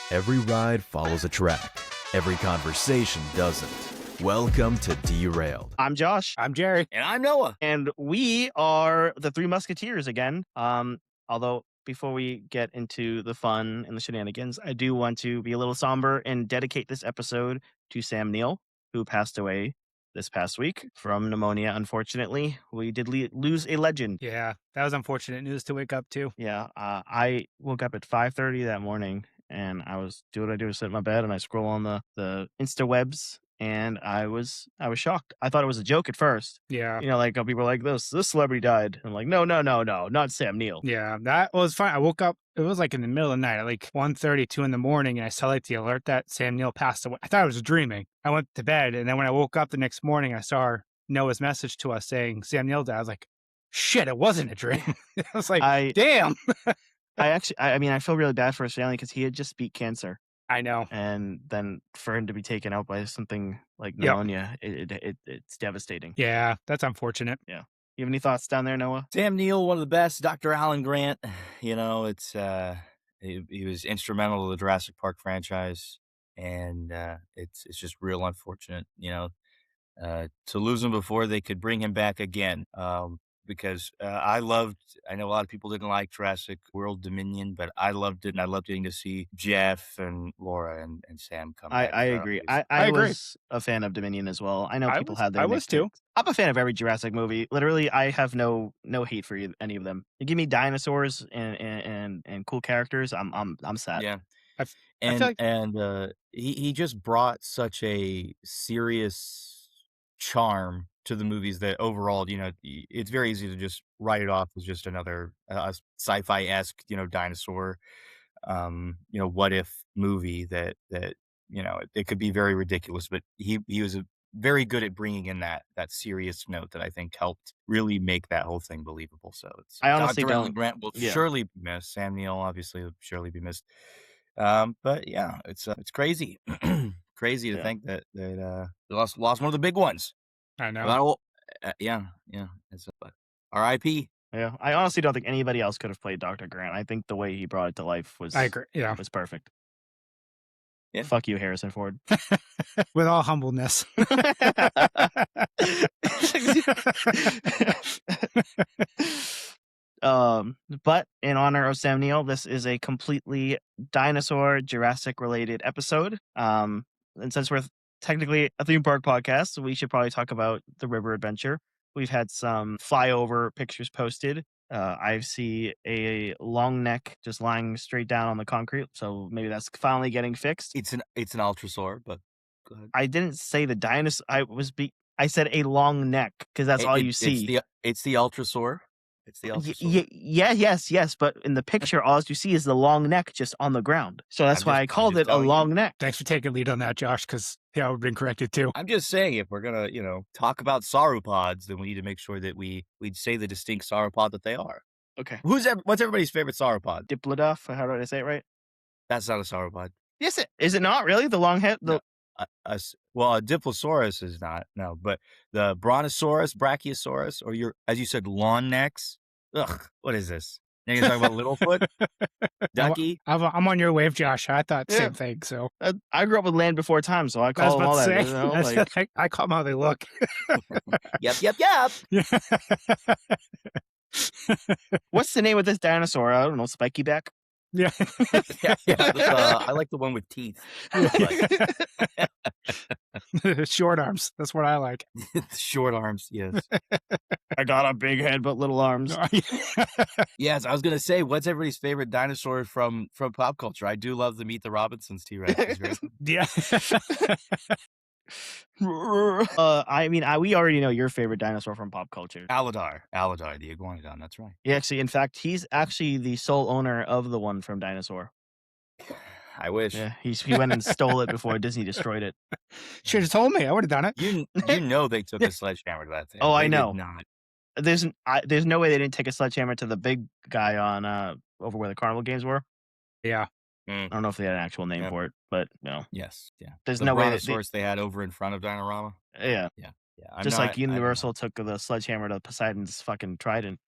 Every ride follows a track. Every conversation doesn't. Welcome to Derailed. I'm Josh. I'm Jerry. And I'm Noah. And we are the Three Musketeers again. Although before we get into the fun and the shenanigans, I do want to be a little somber and dedicate this episode to Sam Neill, who passed away this past week from pneumonia. Unfortunately, we did lose a legend. Yeah, that was unfortunate news to wake up to. Yeah, I woke up at 5:30 that morning, and I was doing what I do, sit in my bed, and I scroll on the Instawebs, and I was shocked. I thought it was a joke at first. Yeah. You know, like people were like, this celebrity died. I'm like, no, not Sam Neill. Yeah, that was fine. I woke up, it was like in the middle of the night, at like 1:32 in the morning, and I saw like the alert that Sam Neill passed away. I thought I was dreaming. I went to bed, and then when I woke up the next morning, I saw Noah's message to us saying Sam Neill died. I was like, shit, it wasn't a dream. I was like, damn. I feel really bad for his family because he had just beat cancer. I know. And then for him to be taken out by something like pneumonia, it's devastating. Yeah, that's unfortunate. Yeah. You have any thoughts down there, Noah? Sam Neill, one of the best. Dr. Alan Grant, you know, it's he was instrumental to the Jurassic Park franchise, and it's just real unfortunate, you know, to lose him before they could bring him back again. Because I know a lot of people didn't like Jurassic World Dominion, but I loved it, and I loved getting to see Jeff and Laura and Sam come back. I agree. I agree. was a fan of Dominion as well. I know people had their I was too. nitpicks. I'm a fan of every Jurassic movie. Literally, I have no hate for any of them. You give me dinosaurs and cool characters, I'm set. Yeah. I feel like He just brought such a serious charm to the movies that overall, you know, it's very easy to just write it off as just another sci-fi-esque, you know, dinosaur, you know, what if movie that you know, it could be very ridiculous, but he was very good at bringing in that serious note that I think helped really make that whole thing believable. So it's I honestly Dr. Alan don't- Grant will yeah. surely be missed. Sam Neill obviously will surely be missed. But yeah, it's crazy, crazy to think that they lost one of the big ones. I know. Yeah. But R.I.P. Yeah, I honestly don't think anybody else could have played Dr. Grant. I think the way he brought it to life was I agree. Yeah. was perfect. Yeah. Fuck you, Harrison Ford. With all humbleness. But in honor of Sam Neill, this is a completely dinosaur Jurassic related episode. And since we're technically a theme park podcast, we should probably talk about the river adventure. We've had some flyover pictures posted. I see a long neck just lying straight down on the concrete, so maybe that's finally getting fixed. It's an ultrasaur, but go ahead. I didn't say the dinosaur. I said a long neck because that's all you see. It's the ultrasaur. It's the ultrasaur. Yes. But in the picture, all you see is the long neck just on the ground. So that's why I called it a long neck. Thanks for taking lead on that, Josh, because I would have been corrected too. I'm just saying, if we're gonna, you know, talk about sauropods, then we need to make sure that we'd say the distinct sauropod that they are. Okay. What's everybody's favorite sauropod? Diplodocus. How did I say it right? That's not a sauropod. Yes, is it not really the long head? No. Well, a Diplosaurus is not, no, but the Brontosaurus, Brachiosaurus, or as you said, lawn necks. Ugh, what is this? Now you're talking about Littlefoot? Ducky? I'm on your wave, Josh. I thought same thing. So I grew up with Land Before Time, so I call them all that. You know, I call them how they look. Yep. What's the name of this dinosaur? I don't know, Spiky Back? Yeah. I like the one with teeth. Short arms. That's what I like. Short arms, yes. I got a big head but little arms. Yes, I was gonna say, what's everybody's favorite dinosaur from pop culture? I do love the Meet the Robinsons T-Rex. Yeah. We already know your favorite dinosaur from pop culture. Aladar, the iguanodon. That's right. Yeah, in fact, he's actually the sole owner of the one from Dinosaur. I wish. Yeah, he went and stole it before Disney destroyed it. Should have told me. I would have done it. You know they took a sledgehammer to that thing. Oh, they I know. Did not. There's no way they didn't take a sledgehammer to the big guy on over where the carnival games were. Yeah. I don't know if they had an actual name for it, but no. Yes, yeah. There's the no way Brontosaurus they had over in front of Dinorama. Yeah. Yeah. Just like Universal took the sledgehammer to Poseidon's fucking trident.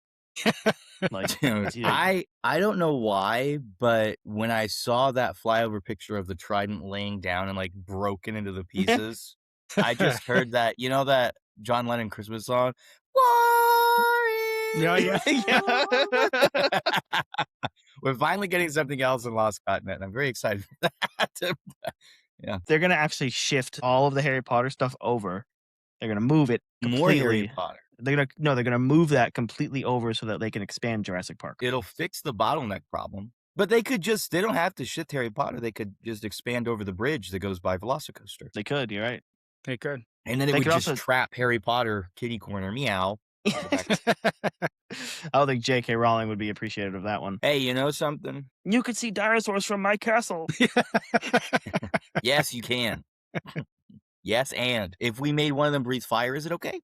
Like, Dude, I don't know why, but when I saw that flyover picture of the trident laying down and like broken into the pieces, I just heard that that John Lennon Christmas song. Yeah, yeah. We're finally getting something else in Lost Continent, and I'm very excited for that. they're gonna actually shift all of the Harry Potter stuff over. They're gonna move it More Harry completely. Potter. They're gonna move that completely over so that they can expand Jurassic Park. It'll fix the bottleneck problem. But they don't have to shift Harry Potter. They could just expand over the bridge that goes by Velocicoaster. They could. You're right. They could. And then it They would could just also- trap Harry Potter kitty corner. Meow. I don't think J.K. Rowling would be appreciative of that one. Hey, you know something? You could see dinosaurs from my castle. Yes, you can. Yes, and if we made one of them breathe fire, is it okay?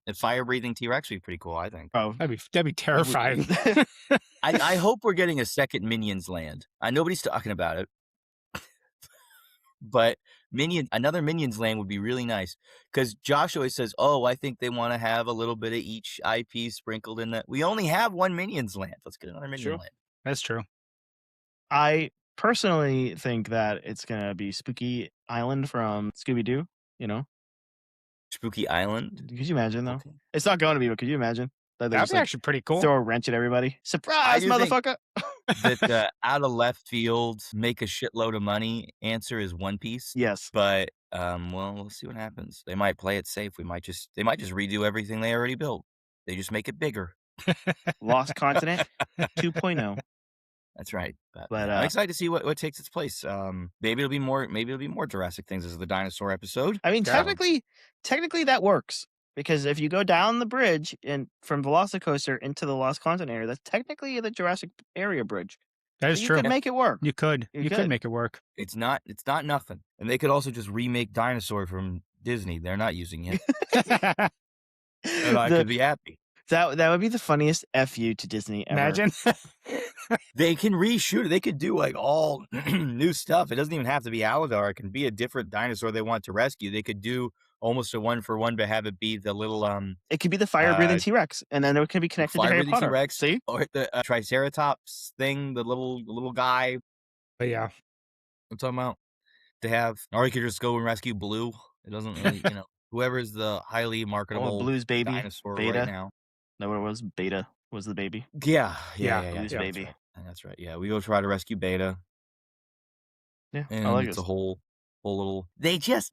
A fire-breathing T-Rex would be pretty cool, I think. Oh, That'd be terrifying. I hope we're getting a second Minions Land. Nobody's talking about it. But another Minions Land would be really nice. Because Josh always says, oh, I think they want to have a little bit of each IP sprinkled in that. We only have one Minions Land. Let's get another Minion Land. That's true. I personally think that it's gonna be Spooky Island from Scooby-Doo. You know, Spooky Island? could you imagine though? Okay. It's not going to be, but could you imagine? That they That'd just, be actually pretty cool. throw a wrench at everybody. Surprise, do think- motherfucker! That out of left field, make a shitload of money answer is One Piece. Yes. But well, we'll see what happens. They might play it safe. They might just redo everything they already built. They just make it bigger. Lost Continent 2.0. That's right. But, I'm excited to see what takes its place. Maybe it'll be more Jurassic things as the dinosaur episode. I mean, Yeah. technically that works because if you go down the bridge and from Velocicoaster into the Lost Continent area, that's technically the Jurassic area bridge. That So is you true. could make it work. You could. You You could. could make it work. It's not nothing. And they could also just remake Dinosaur from Disney. They're not using it. And I could be happy. That would be the funniest FU to Disney ever. Imagine. They can reshoot it. They could do like all new stuff. It doesn't even have to be Aladar. It can be a different dinosaur they want to rescue. They could do almost a 1-for-1, but have it be the little It could be the fire breathing T-Rex, and then it could be connected to Harry fire-breathing Potter. T-Rex. See? Or the Triceratops thing, the little guy. But yeah. Oh, I'm talking about. They have, or you could just go and rescue Blue. It doesn't really, whoever's the highly marketable Blue's baby, dinosaur Beta. right now. Know what it was? Beta was the baby. Yeah. Blue's that's baby. right. That's right. Yeah, we go try to rescue Beta. Yeah, And I like it's it. a whole little.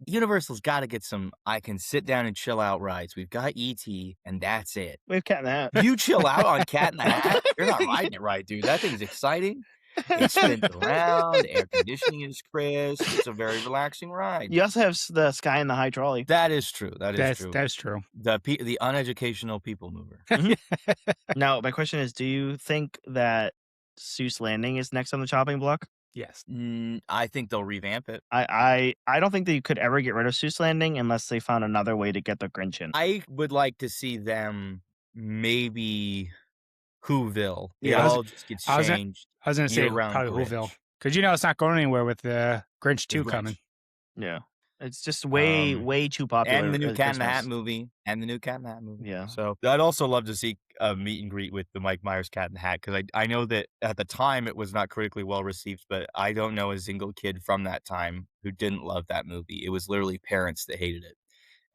Universal's got to get some. I can sit down and chill out rides. We've got ET, and that's it. We have Cat in the Hat. You chill out on Cat in the Hat. You're not riding it right, dude. That thing's exciting. It spins around. The air conditioning is crisp. It's a very relaxing ride. You also have the Sky in the High Trolley. That is true. That's true. That's true. The uneducational people mover. Now, my question is, do you think that Seuss Landing is next on the chopping block? Yes. I think they'll revamp it. I don't think that you could ever get rid of Seuss Landing unless they found another way to get the Grinch in. I would like to see them maybe Whoville. Yeah, It all just gets I was gonna- changed. I was going to say Year-round probably Grinch. Whoville. Because it's not going anywhere with the Grinch 2 Grinch. coming. Yeah. It's just way too popular. And the new at Cat in the Hat Christmas. movie. Yeah. So I'd also love to see a meet and greet with the Mike Myers Cat in the Hat, because I know that at the time it was not critically well received, but I don't know a single kid from that time who didn't love that movie. It was literally parents that hated it.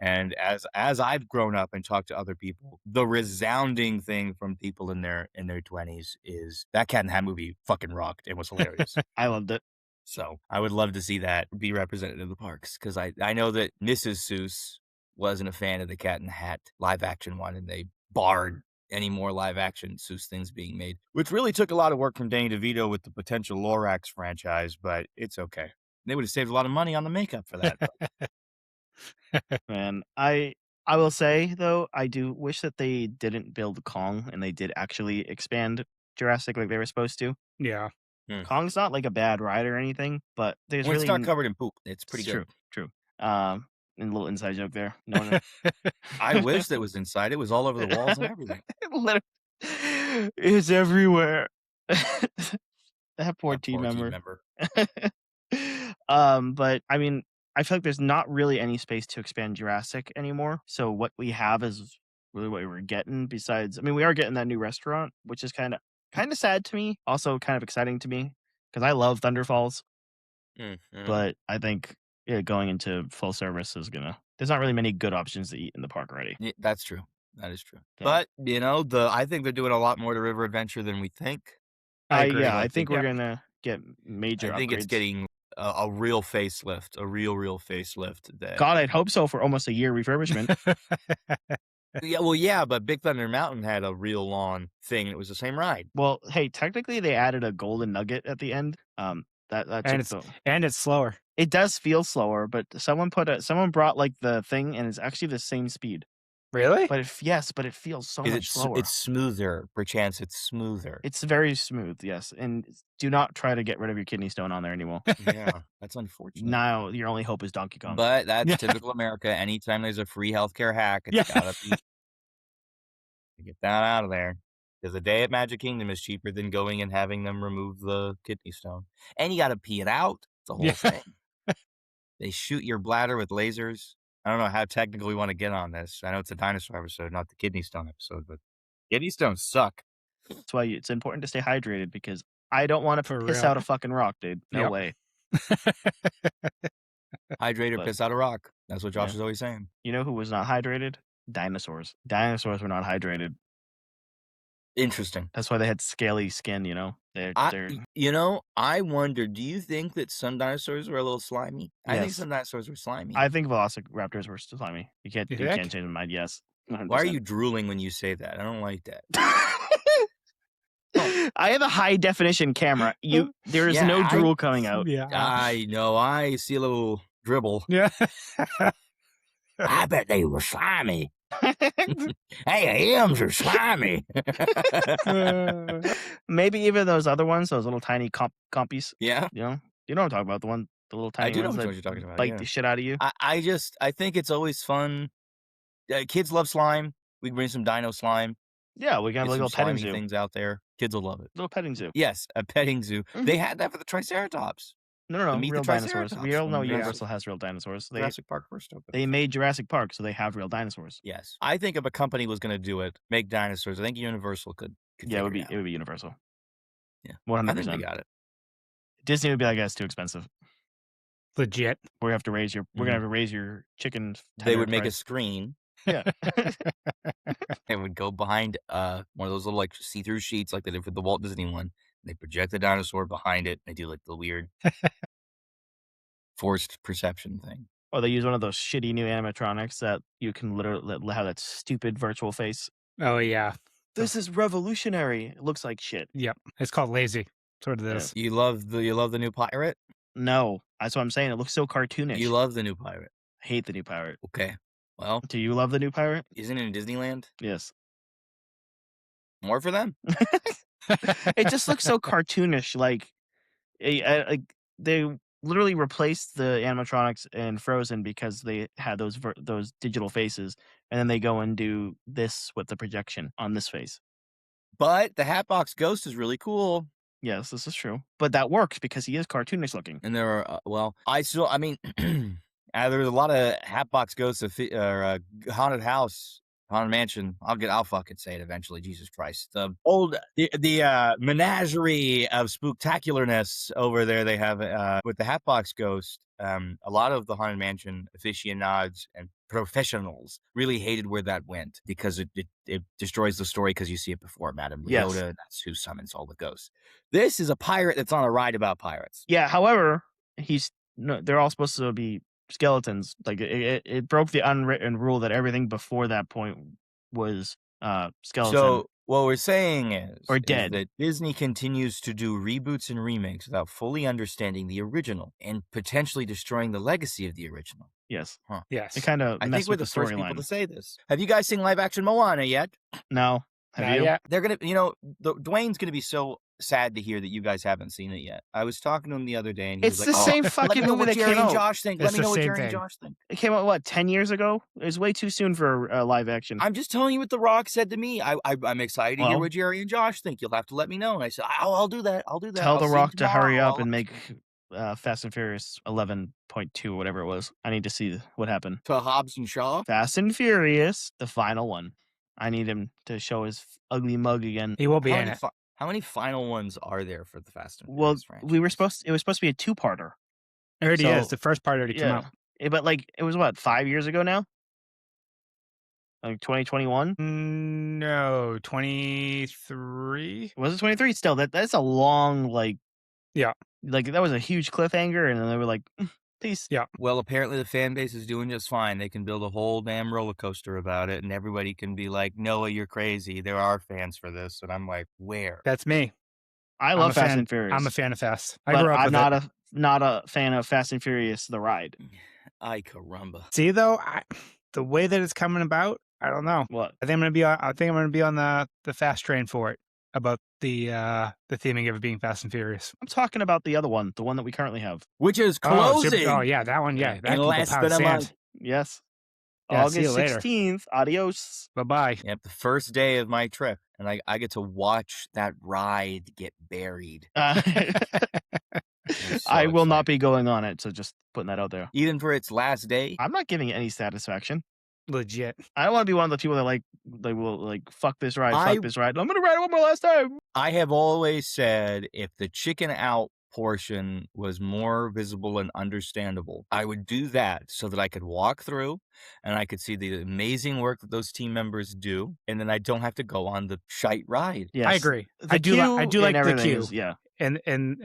And as I've grown up and talked to other people, the resounding thing from people in their 20s is that Cat in the Hat movie fucking rocked and was hilarious. I loved it. So I would love to see that be represented in the parks, because I know that Mrs. Seuss wasn't a fan of the Cat in the Hat live action one, and they barred any more live action Seuss things being made, which really took a lot of work from Danny DeVito with the potential Lorax franchise, but it's okay. They would have saved a lot of money on the makeup for that. Man, I will say though, I do wish that they didn't build Kong and they did actually expand Jurassic like they were supposed to. Yeah. Kong's not like a bad ride or anything, but there's When really it's not covered in poop, it's pretty good. True. And a little inside joke there. No one I wish that was inside. It was all over the walls and everything. it's everywhere. That poor team member. But I mean, I feel like there's not really any space to expand Jurassic anymore. So what we have is really what we were getting. Besides, I mean, we are getting that new restaurant, which is kind of sad to me. Also, kind of exciting to me because I love Thunder Falls. Mm-hmm. But I think going into full service is gonna. There's not really many good options to eat in the park already. Yeah, that's true. That is true. Yeah. But I think they're doing a lot more to River Adventure than we think. I agree. I think we're Yep. gonna get major I think upgrades. it's getting a real facelift, a real facelift. That God, I'd hope so for almost a year refurbishment. yeah, but Big Thunder Mountain had a real long thing. It was the same ride. Well, hey, technically they added a golden nugget at the end. That and it's slower. It does feel slower, but someone brought like the thing and it's actually the same speed. Really? But but it feels so much slower. It's smoother. Perchance it's smoother. It's very smooth, yes. And do not try to get rid of your kidney stone on there anymore. Yeah, that's unfortunate. Now your only hope is Donkey Kong. But that's typical America. Anytime there's a free healthcare hack, it's gotta be get that out of there. Because a day at Magic Kingdom is cheaper than going and having them remove the kidney stone. And you gotta pee it out. The whole thing. They shoot your bladder with lasers. I don't know how technical we want to get on this. I know it's a dinosaur episode, not the kidney stone episode, but kidney stones suck. That's why it's important to stay hydrated because I don't want to piss out a fucking rock, dude. No way. Hydrate or piss out a rock. That's what Josh is always saying. You know who was not hydrated? Dinosaurs. Dinosaurs were not hydrated. Interesting. That's why they had scaly skin, I wonder, do you think that some dinosaurs were a little slimy? I think some dinosaurs were slimy. I think velociraptors were still slimy. You can't change my mind. Yes. 100%. Why are you drooling when you say that? I don't like that. I have a high definition camera. There is no drool coming out. Yeah. I know. I see a little dribble. Yeah. I bet they were slimy. Hey, M's are slimy. Maybe even those other ones, those little tiny compies. Yeah. You know what I'm talking about? The little tiny I do know ones what that you're talking about. bite the shit out of you. I think it's always fun. Kids love slime. We can bring some dino slime. Yeah, we can have a little petting zoo. Things out there. Kids will love it. Little petting zoo. Yes, a petting zoo. Mm-hmm. They had that for the Triceratops. No, real dinosaurs. We all know Universal has real dinosaurs. Jurassic Park first opened. They made Jurassic Park, so they have real dinosaurs. Yes, I think if a company was going to do it, make dinosaurs, I think Universal could yeah, it would be Universal. Yeah, 100%. I think they got it. Disney would be like, it's too expensive. Legit. We're gonna have to raise your. We're gonna have to raise your chicken. They would make a screen. Yeah. It would go behind one of those little like see-through sheets like they did for the Walt Disney one. They project the dinosaur behind it. They do like the weird forced perception thing. Or they use one of those shitty new animatronics that you can literally have that stupid virtual face. Oh yeah. This is revolutionary. It looks like shit. Yep. It's called lazy. Sort of this. You love the new pirate? No, that's what I'm saying. It looks so cartoonish. You love the new pirate. I hate the new pirate. Okay. Well, do you love the new pirate? Isn't it in Disneyland? Yes. More for them. It just looks so cartoonish. Like they literally replaced the animatronics in Frozen because they had those digital faces, and then they go and do this with the projection on this face. But the Hatbox Ghost is really cool. Yes, this is true. But that works because he is cartoonish looking. And there are, there's a lot of Hatbox Ghosts or Haunted House, Haunted Mansion. I'll fucking say it eventually. Jesus Christ. The menagerie of spooktacularness over there they have with the Hatbox Ghost. A lot of the Haunted Mansion aficionados and professionals really hated where that went because it destroys the story because you see it before Madame Leota. Yes. That's who summons all the ghosts. This is a pirate that's on a ride about pirates. Yeah, however, they're all supposed to be skeletons. Like it broke the unwritten rule that everything before that point was skeleton. So what we're saying is dead. That Disney continues to do reboots and remakes without fully understanding the original and potentially destroying the legacy of the original. Yes. Huh. Yes. It kind of I think we're the first people to say this. Have you guys seen live action Moana yet? No. Have you? Yet. They're gonna, Dwayne's gonna be so sad to hear that you guys haven't seen it yet. I was talking to him the other day, and he was like, "It's the same fucking movie that came out." Josh think. Let me know what Jerry and Josh think. It came out 10 years ago. It was way too soon for live action. I'm just telling you what The Rock said to me. I'm excited to hear what Jerry and Josh think. You'll have to let me know. And I said, I'll do that. I'll do that. Tell The Rock to hurry up and make Fast and Furious 11.2, whatever it was. I need to see what happened. To Hobbs and Shaw. Fast and Furious, the final one. I need him to show his ugly mug again. He will be How in many, it. how many final ones are there for the Fast and Well, Furious franchise? it was supposed to be a 2-parter. It already is. So, The first part already came out. But like, it was what, 5 years ago now? Like 2021? No, 23. Was it 23? Still, that's a long, like, Yeah. Like, that was a huge cliffhanger, and then they were like, peace. Yeah. Well, apparently the fan base is doing just fine. They can build a whole damn roller coaster about it, and everybody can be like, Noah, you're crazy. There are fans for this. And I'm like, where? That's me. I I'm love a Fast fan. and Furious. I'm a fan of Fast. I but grew up I'm with not it. not a fan of Fast and Furious, the ride. Ay caramba. See though, the way that it's coming about, I don't know. What? I think I'm gonna be on the fast train for it about the theming of it being Fast and Furious. I'm talking about the other one, the one that we currently have. Which is Oh, closing. yeah, that one, yeah. That In can go less pound than a sand. month. Yes. Yeah, see you August later. 16th. Adios. Bye-bye. Yep, the first day of my trip. And I get to watch that ride get buried. So I will not excited. be going on it, so just putting that out there. Even for its last day. I'm not giving it any satisfaction. Legit. I don't want to be one of the people that like they will like fuck this ride. I I'm gonna ride it one more last time. I have always said if the chicken out portion was more visible and understandable, I would do that so that I could walk through and I could see the amazing work that those team members do, and then I don't have to go on the shite ride. Yes, I agree. The I do queue like and the everything queue. is- yeah. And then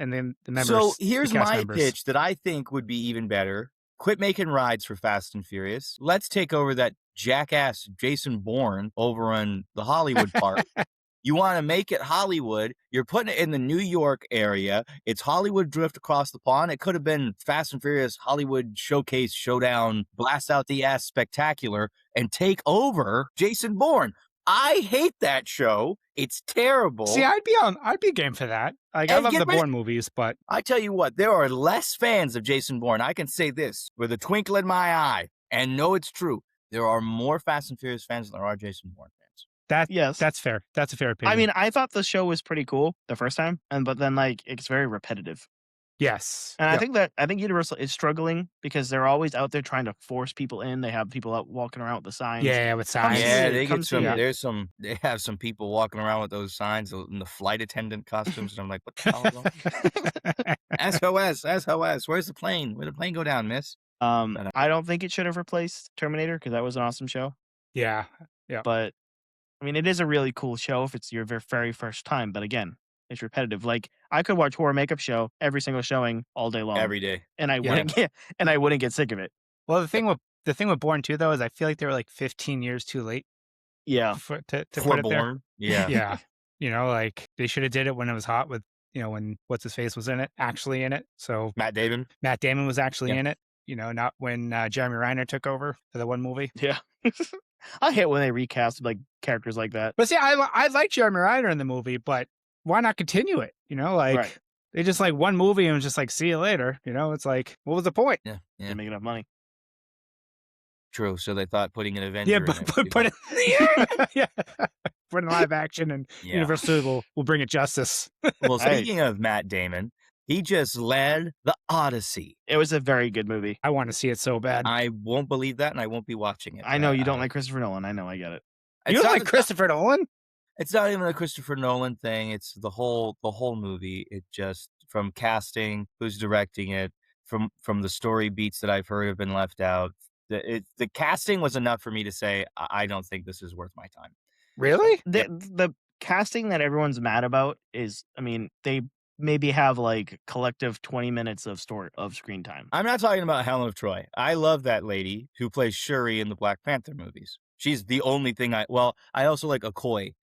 the members. So the here's cast my members. pitch that I think would be even better. Quit making rides for Fast and Furious. Let's take over that jackass Jason Bourne over on the Hollywood Park. You want to make it Hollywood. You're putting it in the New York area. It's Hollywood Drift across the pond. It could have been Fast and Furious Hollywood Showcase Showdown Blast Out the Ass Spectacular and take over Jason Bourne. I hate that show. It's terrible. See, I'd be game for that. Like, I And love get the rid- Bourne movies, but I tell you what, there are less fans of Jason Bourne. I can say this with a twinkle in my eye and know it's true. There are more Fast and Furious fans than there are Jason Bourne fans. Yes. that's fair. That's a fair opinion. I mean, I thought the show was pretty cool the first time, but then like it's very repetitive. yes. And Yep. I think Universal is struggling because they're always out there trying to force people in. They have people out walking around with the signs. Yeah, with Come signs. see Yeah, it, they come get see some. it. They have some people walking around with those signs in the flight attendant costumes, and I'm like, what the hell? Is going on? SOS. Where's the plane? Where'd the plane go down, miss? I don't think it should have replaced Terminator because that was an awesome show. Yeah. But I mean, it is a really cool show if it's your very first time. But again, it's repetitive. Like I could watch Horror Makeup Show every single showing all day long, Every day. and I Yeah. wouldn't get sick of it. Well, the thing with Bourne 2 though is I feel like they were like 15 years too late Yeah, to For put it there. Bourne. Yeah. Yeah. You know, like they should have did it when it was hot with, when what's his face was in it, actually in it. So Matt Damon. Matt Damon was actually Yeah. in it, not when Jeremy Renner took over for the one movie. yeah. I hate when they recast like characters like that. But see, I like Jeremy Renner in the movie, but why not continue it? Right. They just like one movie and was just like, see you later. It's like, what was the point? Yeah. Yeah. Didn't make enough money. True. So they thought putting an Avenger. Yeah, in but it would be put like- it, yeah, put in live action, and Yeah. Universal will bring it justice. Well, Hey. speaking of Matt Damon, he just led the Odyssey. It was a very good movie. I want to see it so bad. I won't believe that, and I won't be watching it. I know you don't like Christopher Nolan. I know, I get it. You It's don't not- like Christopher Nolan? It's not even a Christopher Nolan thing. It's the whole movie. It just from casting, who's directing it, from the story beats that I've heard have been left out. The casting was enough for me to say I don't think this is worth my time. Really? The casting that everyone's mad about is, I mean, they maybe have like collective 20 minutes of screen time. I'm not talking about Helen of Troy. I love that lady who plays Shuri in the Black Panther movies. She's the only thing I also like Okoye,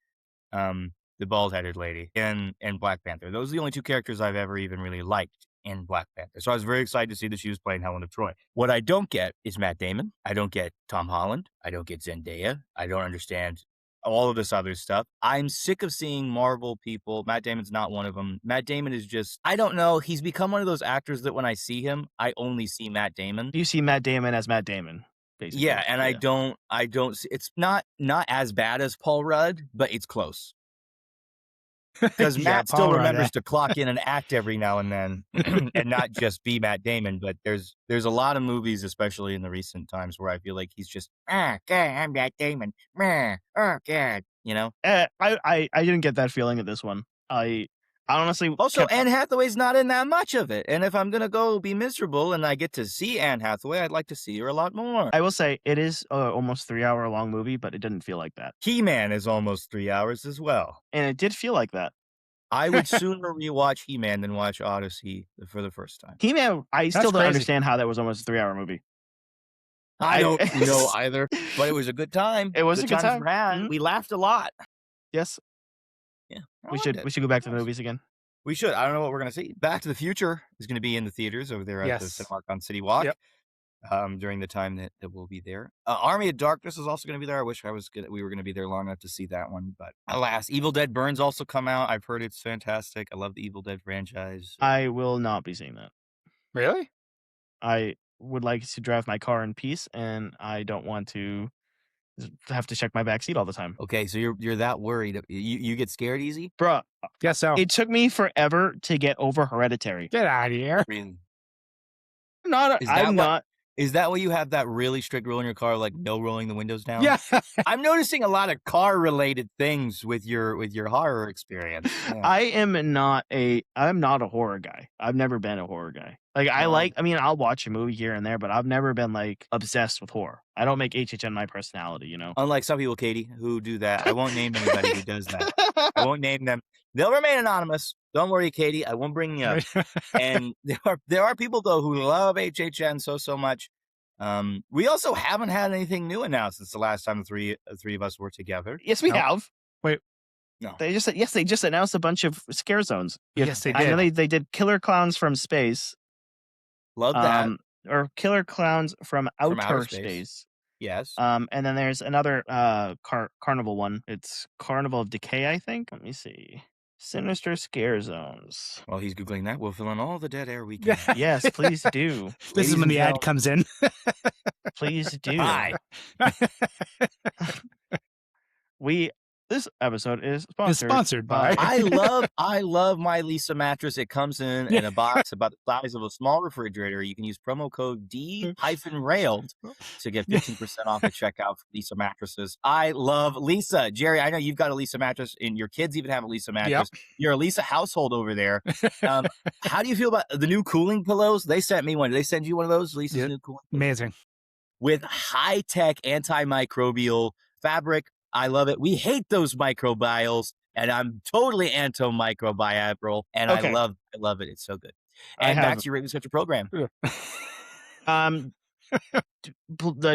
the bald-headed lady in Black Panther. Those are the only two characters I've ever even really liked in Black Panther. So I was very excited to see that she was playing Helen of Troy. What I don't get is Matt Damon. I don't get Tom Holland. I don't get Zendaya. I don't understand all of this other stuff. I'm sick of seeing Marvel people. Matt Damon's not one of them. Matt Damon is just, I don't know. He's become one of those actors that when I see him, I only see Matt Damon. You see Matt Damon as Matt Damon, basically. Yeah, and I don't see, it's not as bad as Paul Rudd, but it's close. because Yeah, Matt still Paul remembers Rudd. to clock in and act every now and then, and not just be Matt Damon. But there's a lot of movies, especially in the recent times, where I feel like he's just God, I'm Matt Damon. Oh God, you know. I didn't get that feeling at this one. I honestly Also, kept, Anne Hathaway's not in that much of it, and if I'm gonna go be miserable and I get to see Anne Hathaway, I'd like to see her a lot more. I will say it is almost 3 hour long movie, but it didn't feel like that, He-Man is almost 3 hours as well. and it did feel like that. I would sooner rewatch He-Man than watch Odyssey for the first time. He-Man, I still don't crazy. understand how that was almost a 3 hour movie. I don't know either, but it was a good time. It was a good times time. were had. Mhm. We laughed a lot. Yes, Yeah, I we loved should it. we should go back to the Nice. movies again. We should. I don't know what we're gonna see. Back to the Future is gonna be in the theaters over there at the Yes. Cinemark on City Walk. Yep. During the time that we'll be there. Army of Darkness is also going to be there. I wish we were going to be there long enough to see that one, but alas, Evil Dead Burns also come out. I've heard it's fantastic. I love the Evil Dead franchise. I will not be seeing that. Really? I would like to drive my car in peace, and I don't want to have to check my back seat all the time. Okay, so you're that worried. You get scared easy? Bruh, Guess so. it took me forever to get over Hereditary. Get out of here. Really? I'm not. Is that why you have that really strict rule in your car, like no rolling the windows down? Yeah. I'm noticing a lot of car related things with your horror experience. Yeah. I'm not a horror guy. I've never been a horror guy. Like I'll watch a movie here and there, but I've never been like obsessed with horror. I don't make HHN my personality, you know. Unlike some people, Katie, who do that. I won't name anybody who does that. I won't name them. They'll remain anonymous. Don't worry, Katie. I won't bring you up. And there are people though who love HHN so much. We also haven't had anything new announced since the last time the three of us were together. Yes, we No. have. Wait. No. They just announced a bunch of scare zones. Yes, they I know did. they did Killer Clowns from Space. Love that. Or Killer Clowns from From outer Outer space. Space. Yes. And then there's another carnival one. It's Carnival of Decay, I think. Let me see. Sinister Scare Zones. While he's Googling that, we'll fill in all the dead air we can. Yes, please do. This is when the ad comes in. Please do. Hi. This episode is It's sponsored by. I love my Lisa mattress. It comes in a box about the size of a small refrigerator. You can use promo code D-railed to get 15% off at checkout for Lisa mattresses. I love Lisa. Jerry, I know you've got a Lisa mattress, and your kids even have a Lisa mattress. Yep. You're a Lisa household over there. How do you feel about the new cooling pillows? They sent me one. Did they send you one of those? Lisa's Yeah. new cooling pillows? Amazing. With high-tech antimicrobial fabric. I love it. We hate those microbials, and I'm totally antimicrobial, and Okay. I love it. It's so good. I And back have- to your Raven Sketcher program. The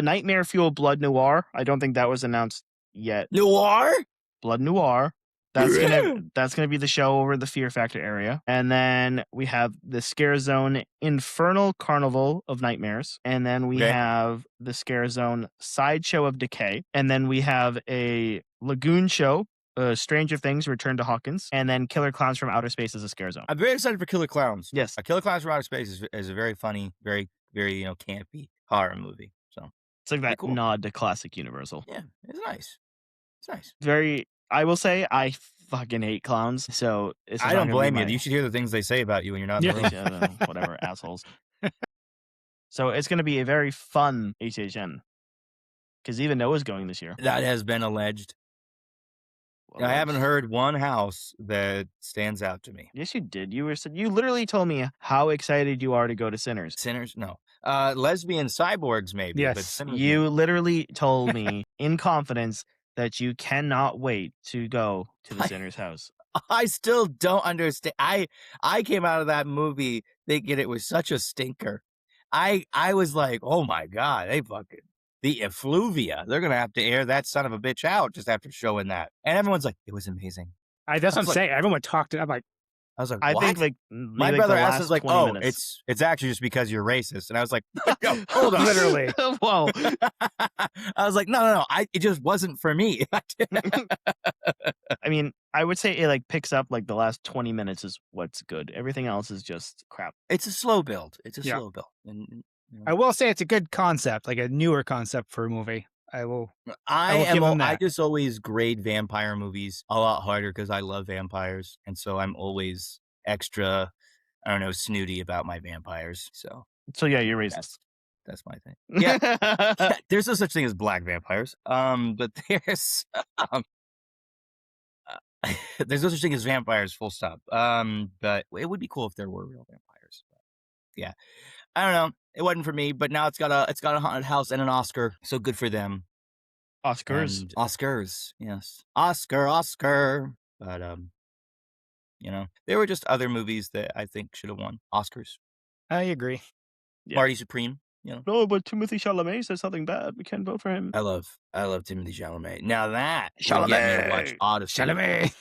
Nightmare Fuel Blood Noir. I don't think that was announced yet. Noir? Blood Noir. That's gonna be the show over the Fear Factor area. And then we have the Scare Zone Infernal Carnival of Nightmares. And then we Okay. have the Scare Zone Sideshow of Decay. And then we have a Lagoon Show, Stranger Things Return to Hawkins. And then Killer Clowns from Outer Space as a Scare Zone. I'm very excited for Killer Clowns. Yes. Killer Clowns from Outer Space is a very funny, very, very, campy horror movie. So, It's like that cool. nod to classic Universal. yeah, it's nice. It's nice. I will say I fucking hate clowns. So it's I don't blame you. You should hear the things they say about you when you're not in the room. Yeah, whatever, assholes. So it's going to be a very fun HHN. Because even Noah's going this year. That has been alleged. Well, I haven't heard one house that stands out to me. Yes, you did. You literally told me how excited you are to go to Sinners. Sinners? No. Lesbian cyborgs, maybe. But Yes. Sinners, You literally told me in confidence that you cannot wait to go to the Sinners house. I still don't understand. I came out of that movie thinking it was such a stinker. I was like, oh my God, the effluvia. They're gonna have to air that son of a bitch out just after showing that. And everyone's like, it was amazing. That's I what I'm was like- saying. Everyone talked. I'm like, I was like, I what? think like my maybe, brother the asked last us like, 20 oh, minutes. it's actually just because you're racist. And I was like, no, hold on. literally. Whoa. I was like, no. It just wasn't for me. I mean, I would say it like picks up like the last 20 minutes is what's good. Everything else is just crap. It's a slow build. It's a Yeah. slow build. And, I will say it's a good concept, like a newer concept for a movie. I will I give him I that. just always grade vampire movies a lot harder because I love vampires, and so I'm always extra, I don't know, snooty about my vampires. So So yeah, you're racist. that's my thing. Yeah, there's no such thing as black vampires. But um, there's no such thing as vampires. Full stop. But it would be cool if there were real vampires. But yeah, I don't know. It wasn't for me, but now it's got a haunted house and an Oscar. So good for them. Oscars. And Oscars, yes. Oscar. But there were just other movies that I think should have won Oscars. I agree. Yeah. Marty Supreme, No, but Timothy Chalamet said something bad. We can't vote for him. I love Timothy Chalamet. Now that would get me to watch Chalamet! Odyssey. Chalamet.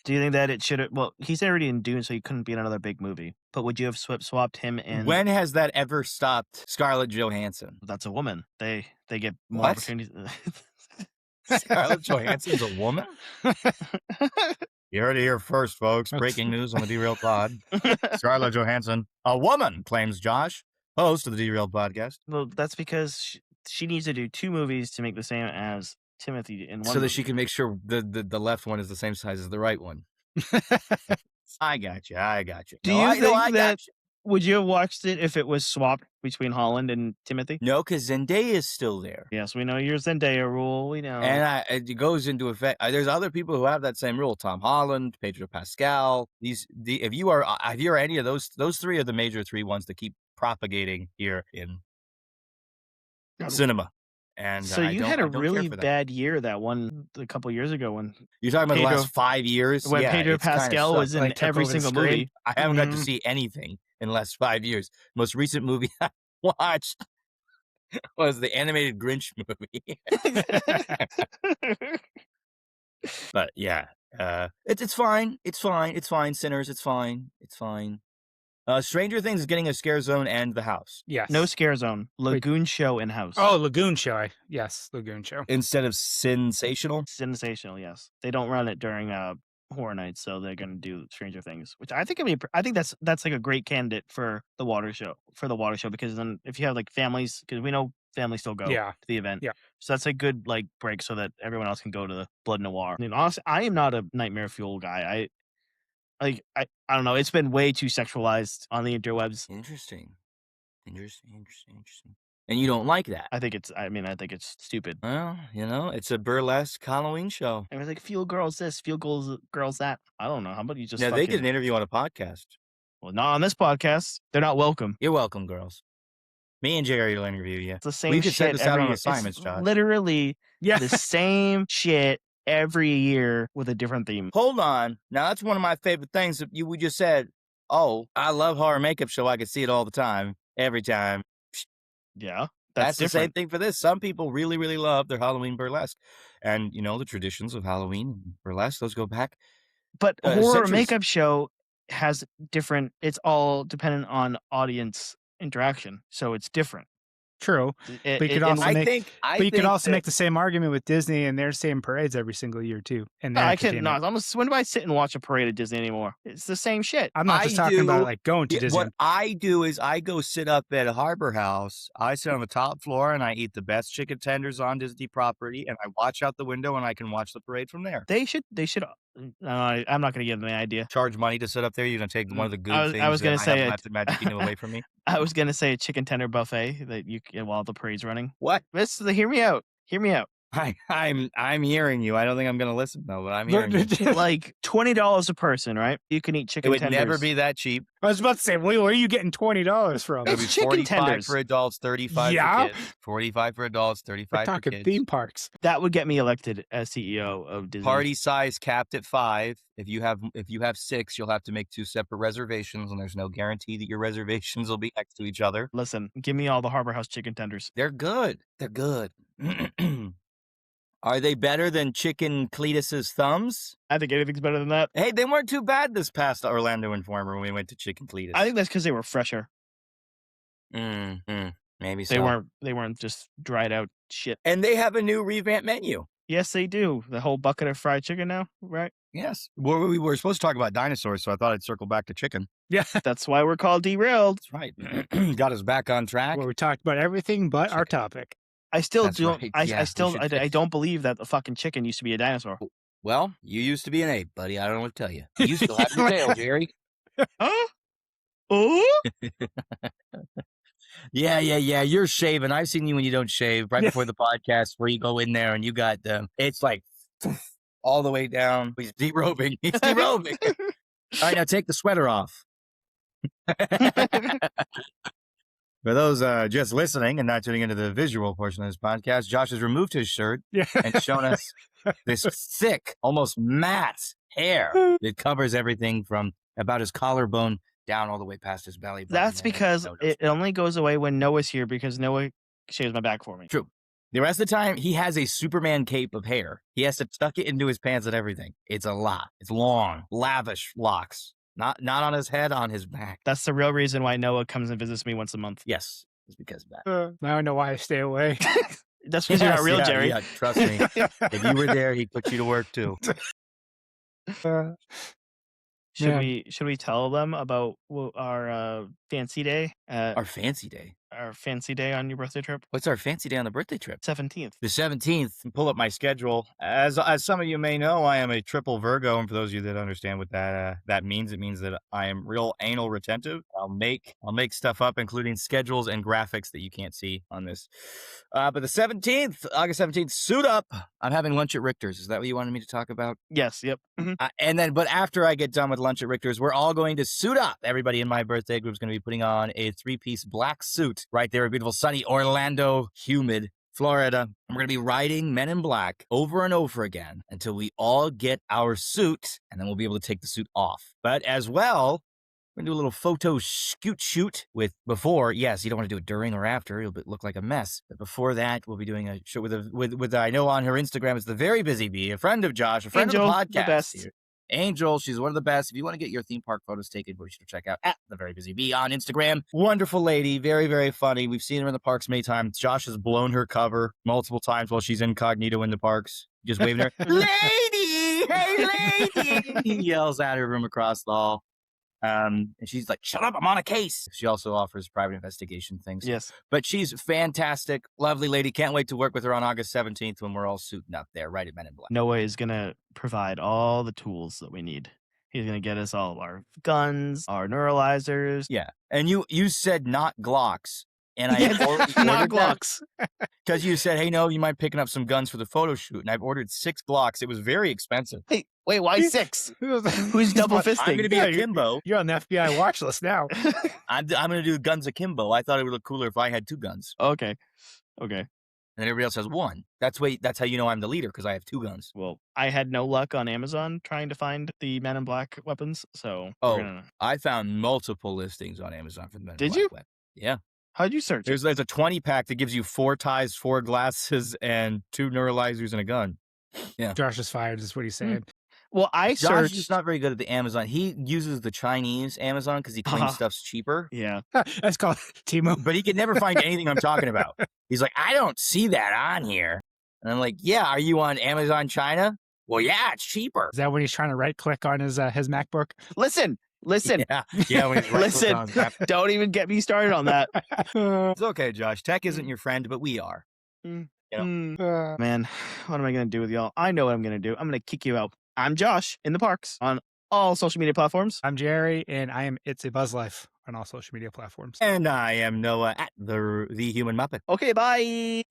Do you think that it should have? Well, he's already in Dune, so he couldn't be in another big movie. But would you have swapped him and? When has that ever stopped Scarlett Johansson? That's a woman. They get more What? opportunities. Scarlett Johansson's a woman? You heard it here first, folks. Breaking news on the Derailed Pod. Scarlett Johansson, a woman, claims Josh, host of the Derailed Podcast. Well, that's because she needs to do 2 movies to make the same as Timothy in one. So that movie. she can make sure the left one is the same size as the right one. I got you. Do you think that? Would you have watched it if it was swapped between Holland and Timothy? No, because Zendaya is still there. Yes, we know your Zendaya rule. We know. And it goes into effect. There's other people who have that same rule. Tom Holland, Pedro Pascal. If you are any of those 3 are the major 3 ones that keep propagating here in cinema. And so you I had a don't care really for that. bad year that one a couple years ago when You're talking about the last 5 years when Pedro it's kinda Pascal sucked. was in Like, took every over the single screen. movie. I haven't got to see anything in the last 5 years. Most recent movie I watched was the animated Grinch movie. But yeah, it's fine. It's fine. Sinners, it's fine. Stranger Things is getting a Scare Zone and The House Yes. No Scare Zone. Lagoon Show in house. Oh, Lagoon Show. Yes, Lagoon Show. instead of Sensational. Sensational. Yes, they don't run it during horror nights, so they're gonna do Stranger Things, which I think I think that's like a great candidate for the water show. Because then if you have like families, because we know families still go Yeah. to the event. Yeah. So that's a good like break so that everyone else can go to the Blood Noir. I mean, honestly, I am not a Nightmare Fuel guy. I don't know. It's been way too sexualized on the interwebs. Interesting. And you don't like that? I think it's stupid. Well, it's a burlesque Halloween show. I was like, Fuel Girls this, Fuel Girls that. I don't know. How about you just Now, they did an interview on a podcast. Well, not on this podcast. They're not welcome. You're welcome, girls. Me and Jerry will interview you. It's the same We could shit send this out every on year. assignments, It's Josh. literally Yeah. the same shit every year with a different theme. Hold on. Now, that's one of my favorite things that we just said. Oh, I love horror makeup show. I can see it all the time, every time. Yeah, That's the same different. thing for this. Some people really, really love their Halloween burlesque. And, the traditions of Halloween and burlesque, those go back. But horror centuries. makeup show has different. It's all dependent on audience interaction, so it's different. True. It- But you could it- also and- make- I But you could think also that- make the same argument with Disney and their same parades every single year too. And No, their I can't. No, entertainment. when do I sit and watch a parade at Disney anymore? It's the same shit. I'm not I just talking about do- like going to Yeah, Disney. what I do is I go sit up at Harbor House. I sit on the top floor and I eat the best chicken tenders on Disney property, and I watch out the window and I can watch the parade from there. They should. I'm not going to give them the idea. Charge money to sit up there. You're gonna take one of the good I was- things. I was gonna that say I have it. left at Magic Kingdom away from me. I was going to say a chicken tender buffet that you can, while the parade's running. What? Hear me out. Hear me out. I'm hearing you. I don't think I'm gonna listen though, but I'm hearing you. Like $20 a person, right? You can eat It chicken would tenders. never be that cheap. I was about to say, where are you getting $20 from? It would be It's chicken 45 tenders. for adults, 35 Yeah. for kids. 45 for adults, We're 35 for talking kids. theme parks. That would get me elected as CEO of Disney. Party size capped at 5. If you have 6, you'll have to make 2 separate reservations, and there's no guarantee that your reservations will be next to each other. Listen, give me all the Harbor House chicken tenders. They're good. They're good. Are they better than Chicken Cletus's thumbs? I think anything's better than that. Hey, they weren't too bad this past Orlando Informer when we went to Chicken Cletus. I think that's because they were fresher. Maybe so. They weren't just dried out shit. And they have a new revamped menu. Yes, they do. The whole bucket of fried chicken now, right? Yes. Well, we were supposed to talk about dinosaurs, so I thought I'd circle back to chicken. Yeah. That's why we're called Derailed. That's right. Got us back on track. Where we talked about everything but our topic. I still That's don't. right. I Yeah, we still. should I fix- don't believe that the fucking chicken used to be a dinosaur. Well, you used to be an ape, buddy. I don't know what to tell you. You still have your tail, Jerry. Huh? Oh, Yeah. You're shaving. I've seen you when you don't shave right before the podcast where you go in there and you got it's like all the way down. He's derobing. He's derobing. All right, now take the sweater off. For those just listening and not tuning into the visual portion of this podcast, Josh has removed his shirt and shown us this thick, almost matte hair that covers everything from about his collarbone down all the way past his belly button. that's because it only goes away when Noah's here because Noah shaves my back for me. True. The rest of the time, he has a Superman cape of hair. He has to tuck it into his pants and everything. It's a lot. It's long, lavish locks. Not on his head, on his back. That's the real reason why Noah comes and visits me once a month. Yes, it's because of that. I don't know why I stay away. That's because you're not real, yeah, Jerry. Yeah, trust me. If you were there, he'd put you to work too. Should we tell them about our fancy day? Our fancy day. Our fancy day on your birthday trip? What's our fancy day on the birthday trip? 17th. The 17th. Pull up my schedule. As some of you may know, I am a triple Virgo, and for those of you that understand what that means, it means that I am real anal retentive. I'll make stuff up, including schedules and graphics that you can't see on this. But the 17th, August 17th, suit up. I'm having lunch at Richter's. Is that what you wanted me to talk about? Yes. Yep. Mm-hmm. But after I get done with lunch at Richter's, we're all going to suit up. Everybody in my birthday group is going to be putting on a 3-piece black suit right there in beautiful, sunny Orlando, humid Florida. And we're going to be riding Men in Black over and over again until we all get our suit, and then we'll be able to take the suit off. But as well, we're going to do a little photo shoot with before. Yes, you don't want to do it during or after. It'll look like a mess. But before that, we'll be doing a show with I know on her Instagram, it's the Very Busy Bee, a friend of Josh, a friend Angel, of the podcast. the best. Here. Angel, she's one of the best. If you want to get your theme park photos taken, be sure to check out at the Very Busy Bee on Instagram. Wonderful lady, very, very funny. We've seen her in the parks many times. Josh has blown her cover multiple times while she's incognito in the parks, just waving her, lady, hey, lady. He yells at her from across the hall. And she's like, shut up, I'm on a case. She also offers private investigation things. Yes. But she's fantastic, lovely lady. Can't wait to work with her on August 17th when we're all suiting up there, right at Men in Black. Noah is going to provide all the tools that we need. He's going to get us all our guns, our neuralizers. Yeah. And you said not Glocks. And I not Glocks. Because you said, hey, no, you mind picking up some guns for the photo shoot. And I've ordered 6 Glocks. It was very expensive. Hey, wait, why 6? Who's double fisting? I'm going to be akimbo. You're on the FBI watch list now. I'm going to do guns akimbo. I thought it would look cooler if I had 2 guns. Okay. And everybody else has 1. That's how you know I'm the leader, because I have 2 guns. Well, I had no luck on Amazon trying to find the Men in Black weapons, so... I found multiple listings on Amazon for the Men in Black. Did you? Weapon. Yeah. How'd you search? There's a 20-pack that gives you 4 ties, 4 glasses, and 2 neuralizers and a gun. Yeah. Josh is fired, is what he's saying. Well, I Josh searched... is not very good at the Amazon. He uses the Chinese Amazon because he claims stuff's cheaper. Yeah. That's called Timo. But he can never find anything I'm talking about. He's like, I don't see that on here. And I'm like, yeah, are you on Amazon China? Well, yeah, it's cheaper. Is that when he's trying to right-click on his MacBook? Listen. Yeah, when he's Listen, don't even get me started on that. It's okay, Josh. Tech isn't your friend, but we are. Man, what am I going to do with y'all? I know what I'm going to do. I'm going to kick you out. I'm Josh in the parks on all social media platforms. I'm Jerry, and I am It's a Buzz Life on all social media platforms. And I am Noah at the Human Muppet. Okay, bye.